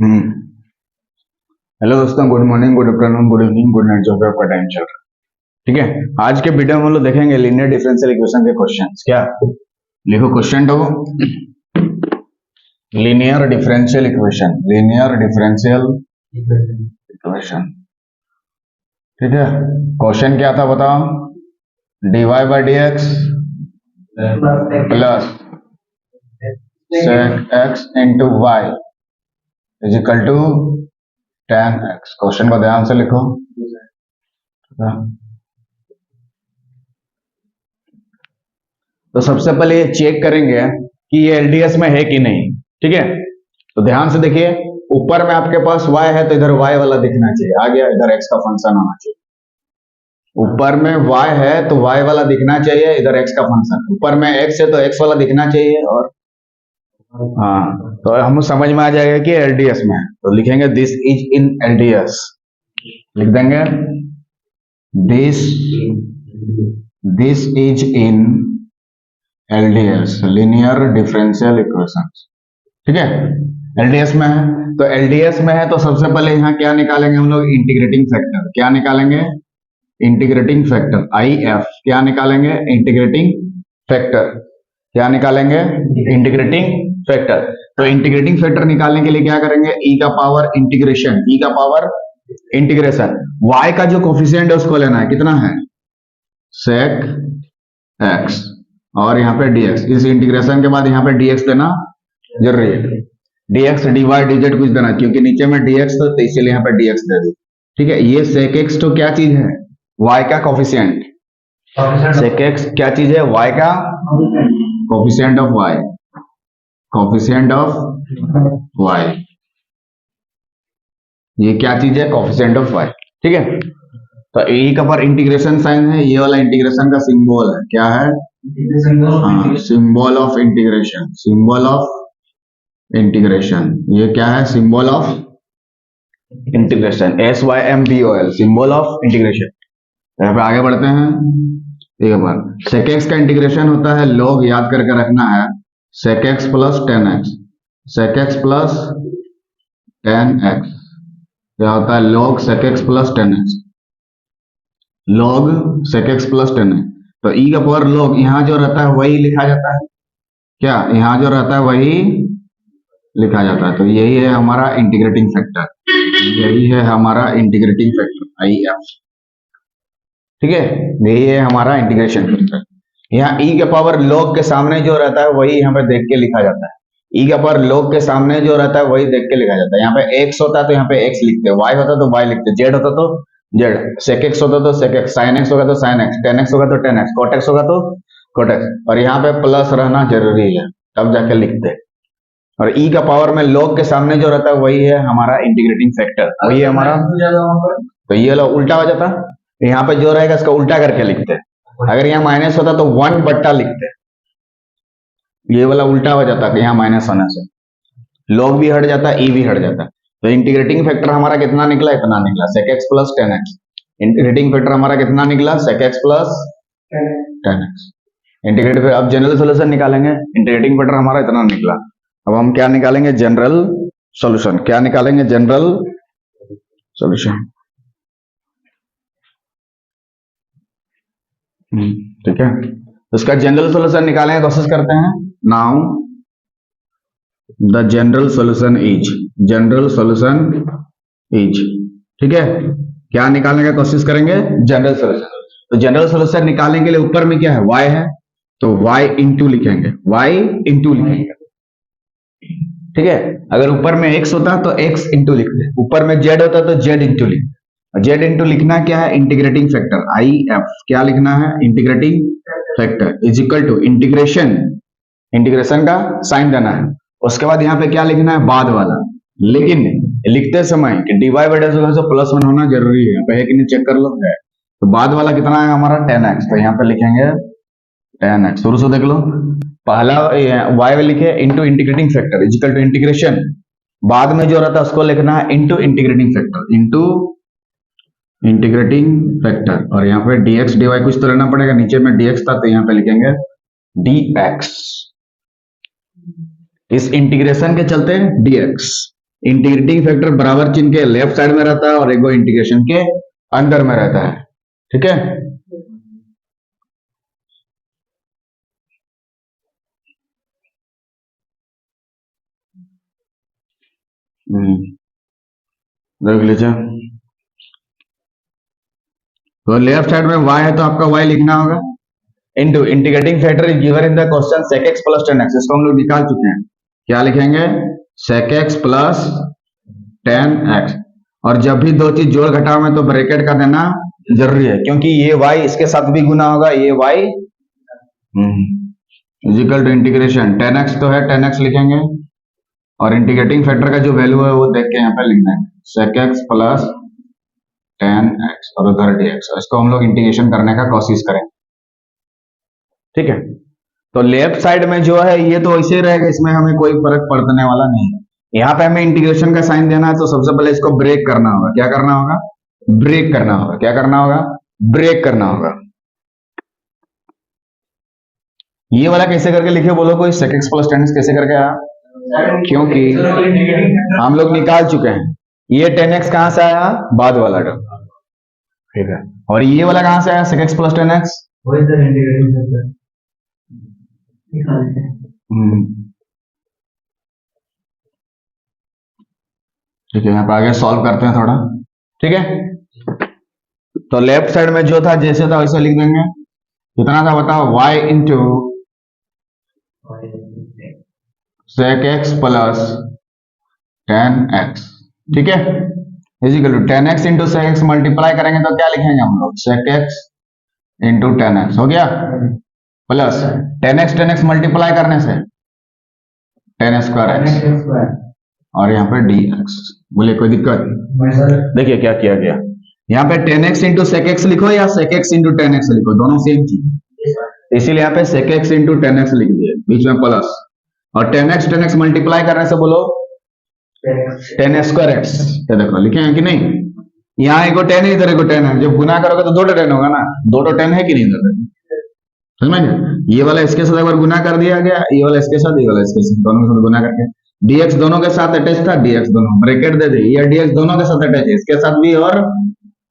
Hello दोस्तों, good morning, good afternoon, good evening, good night, जो भी आपका टाइम चल रहा है। ठीक है, आज के वीडियो में हम लोग देखेंगे लीनियर डिफरेंशियल इक्वेशन के क्वेश्चंस। क्या लिखो क्वेश्चन तो linear differential equation, linear differential equation. ठीक है, क्वेश्चन क्या था बताओ। dy by d x plus sec x into y is equal to tan x। Question को ध्यान से लिखो। तो सबसे पहले ये चेक करेंगे कि ये एलडीएस में है कि नहीं। ठीक है, तो ध्यान से देखिए, ऊपर में आपके पास y है तो इधर y वाला दिखना चाहिए, आ गया। इधर x का फंक्शन होना चाहिए। ऊपर में y है तो y वाला दिखना चाहिए, इधर x का फंक्शन। ऊपर में x है तो x वाला दिखना चाहिए। और हाँ, तो हम समझ में आ जाएगा कि एलडीएस में है। तो लिखेंगे दिस इज इन एलडीएस, लिख देंगे this is in LDS, linear differential equations. ठीक है, एलडीएस में है। तो एलडीएस में है तो सबसे पहले यहाँ क्या निकालेंगे हम लोग, इंटीग्रेटिंग फैक्टर। क्या निकालेंगे? Integrating factor, I F. क्या निकालेंगे? Integrating factor. क्या निकालेंगे? Integrating factor. तो इंटीग्रेटिंग फैक्टर निकालने के लिए क्या करेंगे? ई का पावर इंटीग्रेशन, ई का पावर इंटीग्रेशन। y का जो कोफिशिएंट है उसको लेना है, कितना है? sec x और यहाँ पे dx। इस इंटीग्रेशन के बाद यहाँ पे dx देना जरूरी है। dx dy dz कुछ देना, क्योंकि नीचे में dx तो इसीलिए यहाँ पे dx दे दी। ठीक है, ये sec x तो क्या चीज है? y का कोफिशिएंट। sec x क्या चीज है? y का coefficient of y, coefficient of y। ये क्या चीज है? Coefficient of y। ठीक है, तो e का पर इंटीग्रेशन साइन है, ये वाला इंटीग्रेशन का सिंबल है। क्या है? Symbol of integration, symbol of integration. ये क्या है? Symbol of integration, SYMBOL, symbol of integration. यहाँ पे आगे बढ़ते हैं। एक बार sec x का इंटीग्रेशन होता है log, याद करके रखना है, sec x plus tan x। sec x plus tan x क्या होता है? log sec x plus tan x, log sec x plus tan x। तो e का पावर log, यहाँ जो रहता है वही लिखा जाता है। क्या यहाँ जो रहता है वही लिखा जाता है। तो यही है हमारा इंटीग्रेटिंग फैक्टर, यही है हमारा इंटीग्रेटिंग फैक्टर आई एफ। ठीक है, यही है हमारा इंटीग्रेशन फैक्टर। यहाँ e का पावर log के सामने जो रहता है वही यहाँ पे देख के लिखा जाता है। e का पावर log के सामने जो रहता है वही देख के लिखा जाता है। यहाँ पे x होता है तो यहाँ पे x लिखते, y होता तो y लिखते, z होता तो z, sec x होता तो sec x, sin x होगा तो sin x, tan x होगा तो tan x, cot x होगा तो cot x। और यहाँ पे प्लस रहना जरूरी है, तब जाके लिखते। और e का पावर में log के सामने जो रहता है वही है हमारा इंटीग्रेटिंग फैक्टर, वही है हमारा। तो ये वाला उल्टा हो जाता, यहाँ पे जो रहेगा इसका उल्टा करके लिखते। अगर यहाँ माइनस होता तो 1 बट्टा लिखते, ये वाला उल्टा हो जाता कि यहाँ माइनस होने से log भी हट जाता, e भी हट जाता। तो इंटीग्रेटिंग फैक्टर हमारा कितना निकला? इतना निकला, sec x plus tan x। Integrating factor हमारा कितना निकला? sec x plus tan x। Integrative, अब जनरल सोल्यूशन निकालेंगे। इंटीग्रेटिंग फैक्टर हमारा इतना निकला। अब हम क्या निकालेंगे? General solution. क्या निकालेंगे? General solution. ठीक है, इसका जनरल सॉल्यूशन निकालने की कोशिश करते हैं। Now the general solution is, ठीक है, क्या निकालने की कोशिश करेंगे? General solution. तो जनरल सॉल्यूशन निकालने के लिए ऊपर में क्या है? y है, तो y इंटू लिखेंगे, ठीक है। अगर ऊपर में x होता तो x इंटू लिखते, ऊपर में z होता तो z इंटू लिखते। z इंटू लिखना क्या है? Integrating factor I F. क्या लिखना है? Integrating factor is equal to integration, integration का साइन देना है। उसके बाद यहाँ पे क्या लिखना है? बाद वाला। लेकिन लिखते समय कि dy by d x plus 1 होना जरूरी है, है कि नहीं चेक कर लो। है तो बाद वाला कितना है हमारा? tan x। तो यहाँ पे लिखेंगे tan x, शुरू से देख लो। पहला y लिखे into integrating factor is equal to integration, बाद में जो रहता है उसको लिखना है into integrating factor, into integrating factor. और यहाँ पे dx dy कुछ तो लेना पड़ेगा, नीचे में dx था तो यहाँ पे लिखेंगे dx। इस इंटीग्रेशन के चलते dx, इंटीग्रेटिंग फैक्टर बराबर चिन्ह के लेफ्ट साइड में रहता है और एक इंटीग्रेशन के अंदर में रहता है, ठीक है। देख लीजिए, तो लेफ्ट साइड में y है तो आपका y लिखना होगा, into integrating factor is given in the question sec x plus tan x, इसको हम लोग निकाल चुके हैं। क्या लिखेंगे? sec x plus tan x, और जब भी दो चीज जोड़ घटाव में तो ब्रैकेट का देना जरूरी है, क्योंकि ये y इसके साथ भी गुना होगा, ये y is equal to integration tan x तो है, tan x लिखेंगे, और इंटीग्रेटिंग फैक्टर का जो वैल्यू है वो देख के यहाँ पे लिख देंगे sec x plus tan x और उधर dx, इसको हम लोग इंटीग्रेशन करने का कोशिश करेंगे, ठीक है। तो लेफ्ट साइड में जो है ये तो ऐसे ही रहेगा, इसमें हमें कोई फर्क पड़ने वाला नहीं है। यहाँ पे हमें इंटीग्रेशन का साइन देना है, तो सबसे पहले इसको ब्रेक करना होगा। क्या करना होगा? ब्रेक करना होगा। क्या करना होगा? ब्रेक करना होगा। ये वाला कैसे करके लिखे बोलो कोई? sec x plus tan x कैसे करके आया? क्योंकि हम लोग निकाल चुके हैं, ये tan x कहां से आया? बाद वाला टर्म, ठीक है। और ये वाला कहां से आया? sec x plus tan x, ठीक है। यहाँ पे आगे सॉल्व करते हैं थोड़ा, ठीक है। तो लेफ्ट साइड में जो था जैसे था वैसे लिख देंगे। कितना था बताओ? y into sec x plus tan x, ठीक है, is equal to tan x into sec x multiply करेंगे तो क्या लिखेंगे हम लोग? sec x into tan x हो गया, प्लस tan x मल्टीप्लाई करने से tan स्क्वायर x, और यहाँ पे dx। बोले कोई दिक्कत? देखिए क्या किया गया, यहाँ पे tan x into sec x लिखो या sec x into tan x लिखो, दोनों सेम चीज, इसीलिए यहाँ पे sec x into tan x लिख दिए, बीच में प्लस, और tan x मल्टीप्लाई करने से बोलो tan स्क्वायर x। ये देखो लिखे हैं कि नहीं? यहाँ एक tan है, इधर एक tan है, जब गुना करोगे तो दो tan होगा ना, दो tan है कि नहीं इधर? समझ में? ये वाला इसके साथ एक बार गुना कर दिया गया, ये वाला इसके साथ, ये वाला इसके साथ, दोनों के साथ गुना करके dx दोनों के साथ अटैच था, dx दोनों ब्रैकेट दे दी, ये dx दोनों के साथ अटैच है, इसके साथ भी और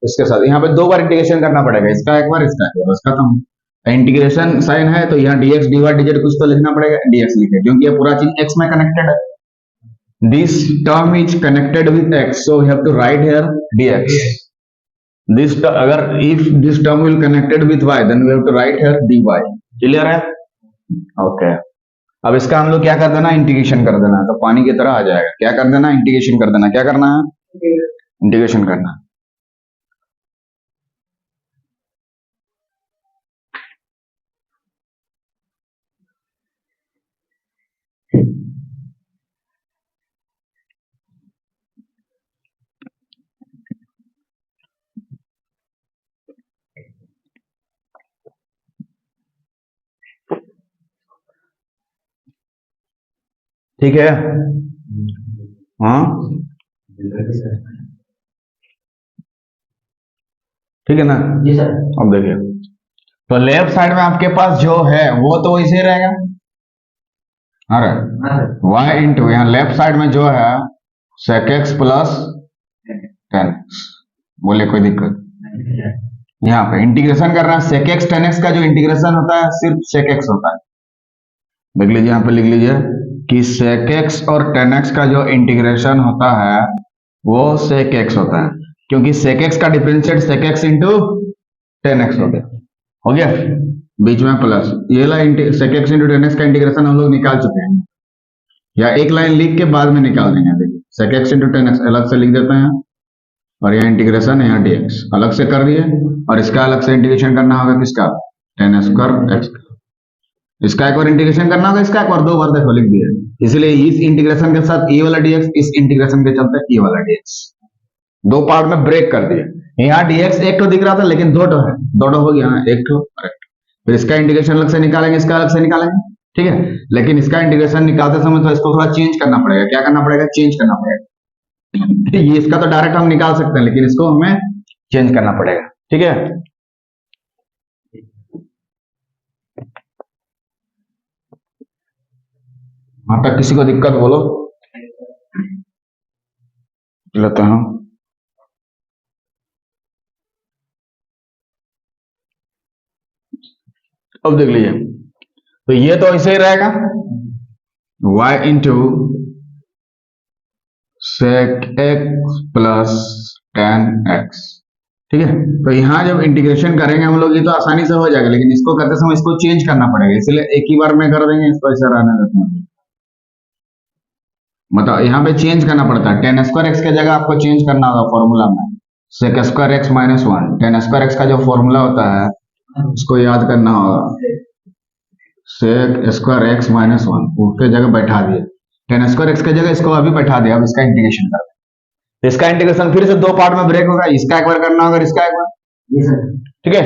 इसके साथ। यहाँ पे दो बार इंटीग्रेशन करना पड़ेगा, इसका एक बार, इसका एक बार, बस खत्म। इंटीग्रेशन साइन है तो यहाँ dx dy dz कुछ तो लिखना पड़ेगा, dx लिखे, क्योंकि ये पूरा चीज x में कनेक्टेड है। This term is connected with x, so we have to write here dx। This अगर if this term will connected with y, then we have to write here dy। Clear है? Okay. अब इसका हम लोग क्या कर देना? इंटीग्रेशन कर देना, तो पानी की तरह आ जाएगा। क्या कर देना? इंटीग्रेशन कर देना। क्या करना है? इंटीग्रेशन करना। ठीक है, हाँ ठीक है ना? जी सर। अब देखिए, तो लेफ्ट साइड में आपके पास जो है वो तो वैसे ही रहेगा, अरे y इंटू यहाँ लेफ्ट साइड में जो है sec x plus tan x। बोले कोई दिक्कत? यहाँ पे इंटीग्रेशन करना है, sec x tan x का जो इंटीग्रेशन होता है सिर्फ sec x होता है। देख लीजिए, यहाँ पे लिख लीजिए कि sec x और tan x का जो इंटीग्रेशन होता है वो sec x होता है, क्योंकि sec x का differentiate sec x into tan x हो गया। हो गया, बीच में प्लस, ये line sec x into tan x का इंटीग्रेशन हम लोग निकाल चुके हैं, या एक लाइन लिख के बाद में निकाल देंगे। देखिए sec x into tan x अलग से लिख देते हैं, और यहाँ इंटीग्रेशन है, यहाँ dx अलग से कर दिए, और इसका अलग से इंटीग्रेशन करना होगा, किसका? tan square x। इसका एक बार इंटीग्रेशन करना होगा, इसका एक बार, दो बार देखो लिख दिया, इसलिए इस इंटीग्रेशन के साथ ये वाला dx, इस इंटीग्रेशन के चलते ये वाला dx, दो पार्ट में ब्रेक कर दिए। यहाँ dx एक तो दिख रहा था लेकिन दो है, दो हो गया ना, एक तो फिर इसका इंटीग्रेशन अलग से निकालेंगे, इसका अलग से निकालेंगे, ठीक है। लेकिन इसका इंटीग्रेशन निकालते समय तो इसको थोड़ा चेंज करना पड़ेगा। क्या करना पड़ेगा? चेंज करना पड़ेगा। ये इसका तो डायरेक्ट हम निकाल सकते हैं, लेकिन इसको हमें चेंज करना पड़ेगा, ठीक है। वहां तक किसी को दिक्कत बोलो? लेते हैं। अब देख लीजिए, तो ये तो ऐसे ही रहेगा, y into sec x plus tan x। ठीक है, तो यहाँ जब इंटीग्रेशन करेंगे हम लोग, ये तो आसानी से हो जाएगा, लेकिन इसको करते समय इसको चेंज करना पड़ेगा, इसलिए एक ही बार में कर देंगे, इसको ऐसा रहने देते हैं। मतलब यहाँ पे चेंज करना पड़ता है, टेन स्क्वायर एक्स की जगह आपको चेंज करना होगा फॉर्मूला में, sec square x minus one. Tan square x का जो फॉर्मूला होता है उसको याद करना होगा, sec square x minus one, उसके जगह बैठा दिए, टेन स्क्वायर एक्स की जगह इसको अभी बैठा दिया। अब इसका इंटीग्रेशन कर, इसका इंटीग्रेशन फिर से दो पार्ट में ब्रेक होगा, इसका एक बार करना होगा, इसका एक बार। ठीक है,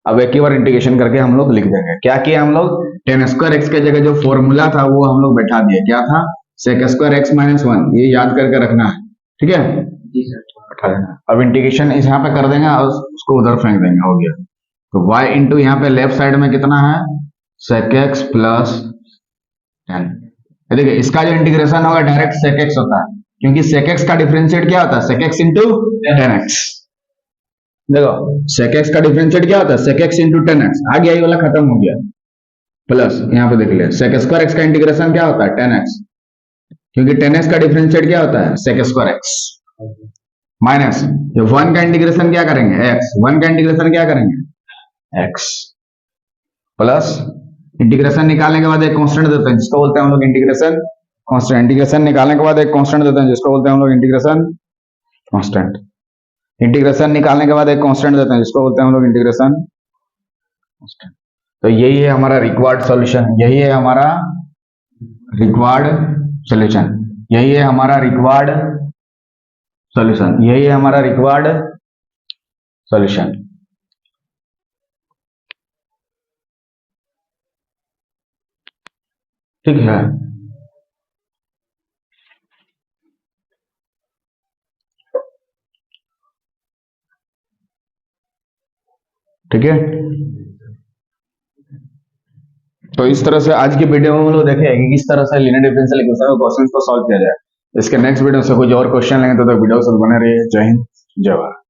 अब एक ही बार इंटीग्रेशन करके हम लोग लिख देंगे। क्या किया हम लोग, टेन स्क्वायर एक्स की जगह जो फॉर्मूला था वो हम लोग बैठा दिए, क्या था, sec square x minus one, ये याद करके रखना है। ठीक है, बैठा देना। अब इंटीग्रेशन इस यहाँ पे कर देंगे और उसको उधर फेंक देंगे, हो गया। तो y इंटू यहाँ पे लेफ्ट साइड में कितना है, सेक एक्स प्लस टेन। देखिए इसका जो इंटीग्रेशन होगा डायरेक्ट सेक एक्स होता है, क्योंकि सेक एक्स का डिफरेंशिएट क्या होता है, sec x into tan x. देखो सेक एक्स का डिफरेंशिएट क्या होता है, sec x into tan x. आ गया, ये वाला खत्म हो गया, प्लस यहाँ पे देख लिया, सेक स्क्वायर एक्स का इंटीग्रेशन क्या होता है, टेन एक्स, क्योंकि टेन एक्स का डिफरेंशिएट क्या होता है, सेक स्क्वायर एक्स, माइनस ये वन का इंटीग्रेशन क्या करेंगे, एक्स, वन का इंटीग्रेशन क्या करेंगे, एक्स, प्लस इंटीग्रेशन निकालने के बाद एक कांस्टेंट देते हैं जिसको बोलते हैं हम लोग इंटीग्रेशन कांस्टेंट। इंटीग्रेशन निकालने के बाद एक कांस्टेंट देते हैं जिसको बोलते हैं हम लोग इंटीग्रेशन कांस्टेंट। इंटीग्रेशन निकालने के बाद एक कांस्टेंट देते हैं जिसको बोलते हैं हम लोग इंटीग्रेशन कांस्टेंट। तो यही है हमारा रिक्वायर्ड सॉल्यूशन, यही है हमारा रिक्वायर्ड सॉल्यूशन, यही है हमारा रिक्वायर्ड सॉल्यूशन, यही है हमारा रिक्वायर्ड सॉल्यूशन। ठीक है, ठीक है। तो इस तरह से आज की वीडियो में हम लोग देखें कि किस तरह से लीनियर डिफरेंशियल इक्वेशन के क्वेश्चंस को सॉल्व किया जाए। इसके नेक्स्ट वीडियो से कुछ और क्वेश्चन लेंगे, तो वीडियो से बने रहिए। जय हिंद, जय भारत।